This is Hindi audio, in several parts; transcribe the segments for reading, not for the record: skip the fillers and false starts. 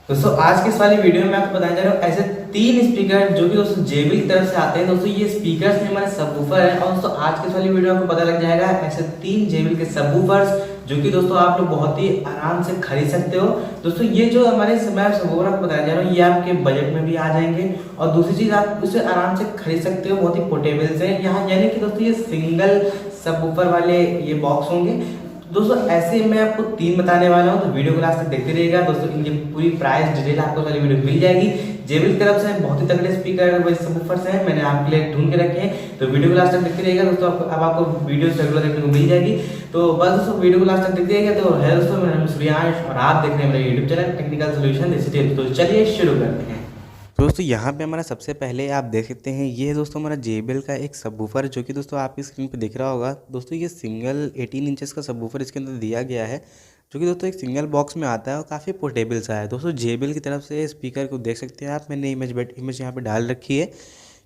दोस्तों आज की इस वाली वीडियो में मैं आपको बताने जा रहा हूँ ऐसे तीन स्पीकर जो कि दोस्तों JBL की तरफ से आते हैं। दोस्तों ये स्पीकर्स में हमारे सबवूफर है और दोस्तों आज की इस वाली वीडियो में आपको पता लग जाएगा ऐसे तीन JBL के सबवूफर्स जो कि दोस्तों आप लोग बहुत ही आराम से खरीद सकते हो। दोस्तों ये जो हमारे मैं सबवूफर आपको बताने जा रहा हूँ ये आपके बजट में भी आ जाएंगे और दूसरी चीज आप इसे आराम से खरीद सकते हो, बहुत ही पोर्टेबल से। यहाँ यानी कि दोस्तों ये सिंगल सबवूफर वाले ये बॉक्स होंगे। दोस्तों ऐसे मैं आपको तीन बताने वाला हूँ, तो वीडियो को लास्ट तक देखते रहिएगा। दोस्तों इनकी पूरी प्राइस डिटेल आपको सारी वीडियो मिल जाएगी। JBL की तरफ से बहुत ही तगड़े स्पीकर सबवूफर्स हैं, मैंने आपके लिए ढूंढ के रखे हैं, तो वीडियो को लास्ट तक देखते रहिएगा। दोस्तों अब आपको वीडियो रेगुलर देखने को मिल जाएगी, तो बस दोस्तों वीडियो को लास्ट तक देखते रहिएगा। तो है दोस्तों, मेरा नाम सूर्यांश और आप देख रहे हैं मेरा यूट्यूब चैनल टेक्निकल सोल्यूशन देसी। तो चलिए शुरू करते हैं। दोस्तों यहाँ पे हमारा सबसे पहले आप देख सकते हैं ये है दोस्तों हमारा JBL का एक सबवूफर जो कि दोस्तों आपकी स्क्रीन पे दिख रहा होगा। दोस्तों ये सिंगल 18 इंचेस का सबवूफर इसके अंदर दिया गया है जो कि दोस्तों एक सिंगल बॉक्स में आता है और काफ़ी पोर्टेबल सा है। दोस्तों JBL की तरफ से स्पीकर को देख सकते हैं आप, मैंने इमेज यहाँ पे डाल रखी है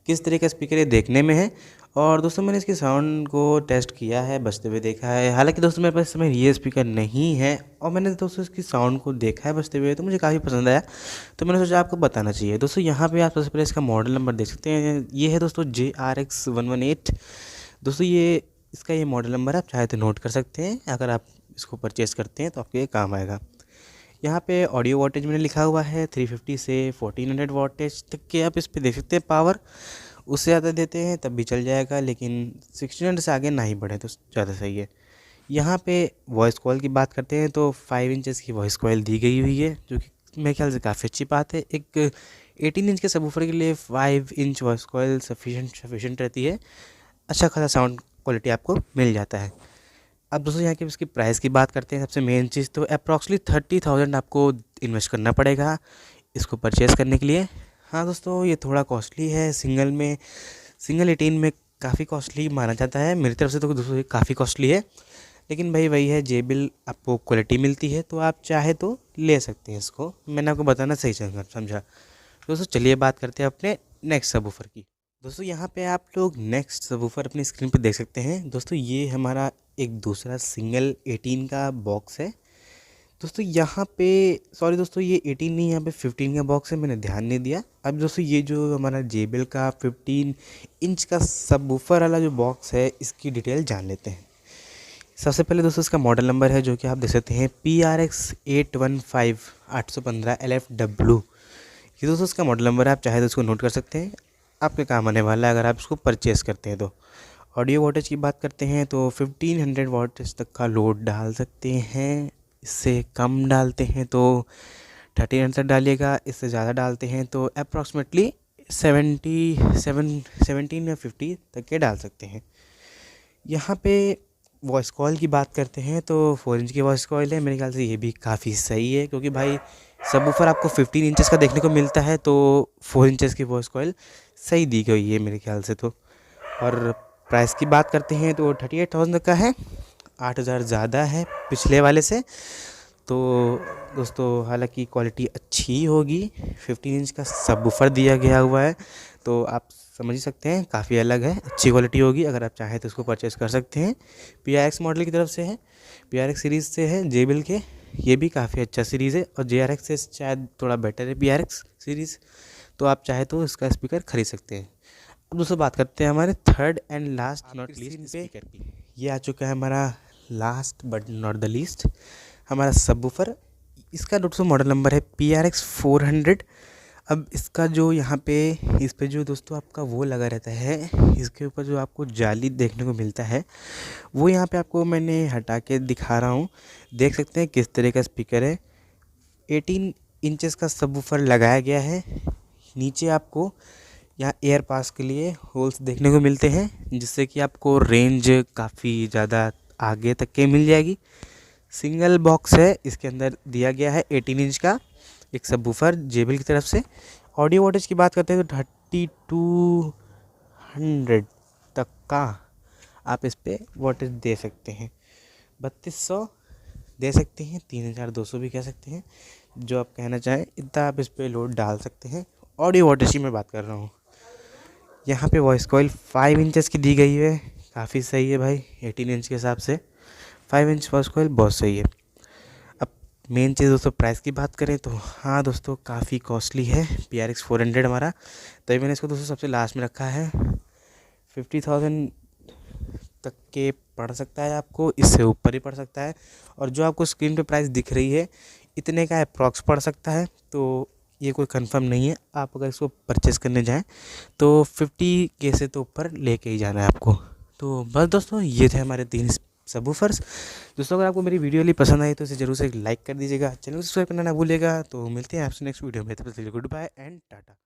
किस तरह का स्पीकर ये देखने में है। और दोस्तों मैंने इसके साउंड को टेस्ट किया है, बजते हुए देखा है। हालांकि दोस्तों मेरे पास इस समय ये स्पीकर नहीं है और मैंने दोस्तों इसकी साउंड को देखा है बजते हुए, तो मुझे काफ़ी पसंद आया, तो मैंने सोचा आपको बताना चाहिए। दोस्तों यहाँ पे आप सबसे पहले इसका मॉडल नंबर देख सकते हैं, ये है दोस्तों JRX118। दोस्तों ये इसका ये मॉडल नंबर आप चाहे तो नोट कर सकते हैं, अगर आप इसको परचेज़ करते हैं तो आपके ये काम आएगा। यहाँ पे ऑडियो वोल्टेज मैंने लिखा हुआ है 350 से 1400 वोल्टेज तक के आप इस पे देख सकते हैं पावर। उससे ज़्यादा देते हैं तब भी चल जाएगा, लेकिन 1600 से आगे ना ही बढ़े तो ज़्यादा सही है। यहाँ पे वॉइस कॉल की बात करते हैं तो 5 इंचेस की वॉइस कॉल दी गई हुई है जो कि मेरे ख्याल से काफ़ी अच्छी बात है। एक 18 इंच के सबवूफर के लिए 5 इंच वॉइस कॉल सफिशेंट रहती है, अच्छा खासा साउंड क्वालिटी आपको मिल जाता है। अब दोस्तों यहाँ की इसकी प्राइस की बात करते हैं, सबसे मेन चीज़ तो अप्रॉक्सीमेटली 30,000 आपको इन्वेस्ट करना पड़ेगा इसको परचेज़ करने के लिए। हाँ दोस्तों ये थोड़ा कॉस्टली है, सिंगल 18 में काफ़ी कॉस्टली माना जाता है, मेरी तरफ से तो दोस्तों ये काफ़ी कॉस्टली है, लेकिन भाई वही है JBL आपको क्वालिटी मिलती है तो आप चाहे तो ले सकते हैं इसको, मैंने आपको बताना सही समझा। दोस्तों चलिए बात करते हैं अपने नेक्स्ट सबवूफर की। दोस्तों यहाँ पे आप लोग नेक्स्ट सबवूफर अपनी स्क्रीन पे देख सकते हैं। दोस्तों ये हमारा एक दूसरा सिंगल 18 का बॉक्स है। दोस्तों यहाँ पे सॉरी दोस्तों ये 18 नहीं, यहाँ पे 15 का बॉक्स है, मैंने ध्यान नहीं दिया। अब दोस्तों ये जो हमारा JBL का 15 इंच का सबवूफर वाला जो बॉक्स है इसकी डिटेल जान लेते हैं। सबसे पहले दोस्तों इसका मॉडल नंबर है जो कि आप देख सकते हैं PRX815815LFW। ये दोस्तों इसका मॉडल नंबर है, आप चाहे तो इसको नोट कर सकते हैं, आपके काम आने वाला है अगर आप इसको परचेज़ करते हैं तो। ऑडियो वोल्टेज की बात करते हैं तो 1500 वोल्टेज तक का लोड डाल सकते हैं, इससे कम डालते हैं तो 1300 डालिएगा, इससे ज़्यादा डालते हैं तो अप्रॉक्सीमेटली 17 या 50 तक के डाल सकते हैं। यहाँ पे वॉइस कॉल की बात करते हैं तो 4 इंच की वॉइस कॉल है, मेरे ख्याल से ये भी काफ़ी सही है क्योंकि भाई सबवूफर आपको 15 इंचेस का देखने को मिलता है तो 4 इंचेस की वॉइस कॉल सही दी गई है मेरे ख्याल से तो। और प्राइस की बात करते हैं तो 38,000 का है, 8,000 ज़्यादा है पिछले वाले से। तो दोस्तों हालांकि क्वालिटी अच्छी होगी, 15 इंच का सबवूफर दिया गया हुआ है तो आप समझ ही सकते हैं काफ़ी अलग है, अच्छी क्वालिटी होगी। अगर आप चाहें तो इसको परचेज़ कर सकते हैं। PRX मॉडल की तरफ से है, PRX सीरीज़ से है JBL के, ये भी काफ़ी अच्छा सीरीज़ है और JRX से शायद थोड़ा बेटर है PRX सीरीज़, तो आप चाहे तो इसका स्पीकर खरीद सकते हैं। अब दोस्तों बात करते हैं हमारे third and last not least speaker की। ये आ चुका है हमारा last but not the least हमारा सबवूफर। इसका दोस्तों मॉडल नंबर है PRX400। अब इसका जो यहाँ पे इस पे जो दोस्तों आपका वो लगा रहता है, इसके ऊपर जो आपको जाली देखने को मिलता है वो यहाँ पे आपको मैंने हटा के दिखा रहा हूँ, देख सकते हैं किस तरह का स्पीकर है। 18 इंचेस का सबवूफर लगाया गया है, नीचे आपको यहाँ एयर पास के लिए होल्स देखने को मिलते हैं जिससे कि आपको रेंज काफ़ी ज़्यादा आगे तक के मिल जाएगी। सिंगल बॉक्स है, इसके अंदर दिया गया है 18 इंच का एक सबवूफर JBL की तरफ से। ऑडियो वोल्टेज की बात करते हैं तो 3200 तक का आप इस पर वोल्टेज दे सकते हैं, 3200 दे सकते हैं, 3200 भी कह सकते हैं, जो आप कहना चाहें इतना आप इस पर लोड डाल सकते हैं। ऑडियो वोल्टेज की मैं बात कर रहा हूँ। यहाँ पे वॉइस कॉइल 5 इंचेस की दी गई है, काफ़ी सही है भाई, 18 इंच के हिसाब से 5 इंच वॉइस कॉइल बहुत सही है। अब मेन चीज़ दोस्तों प्राइस की बात करें तो हाँ दोस्तों काफ़ी कॉस्टली है। PRX 400 हमारा, तभी मैंने इसको दोस्तों सबसे लास्ट में रखा है। 50,000 तक के पड़ सकता है आपको, इससे ऊपर ही पड़ सकता है। और जो आपको स्क्रीन पे प्राइस दिख रही है इतने का अप्रॉक्स पड़ सकता है, तो ये कोई कंफर्म नहीं है। आप अगर इसको परचेस करने जाएं तो 50K से तो ऊपर लेके ही जाना है आपको। तो बस दोस्तों ये थे हमारे 3 सबवूफर्स। दोस्तों अगर आपको मेरी वीडियो पसंद आई तो इसे जरूर से एक लाइक कर दीजिएगा, चैनल को सब्सक्राइब करना ना भूलिएगा। तो मिलते हैं आपसे नेक्स्ट वीडियो में, तब तक के लिए गुड बाय एंड टाटा।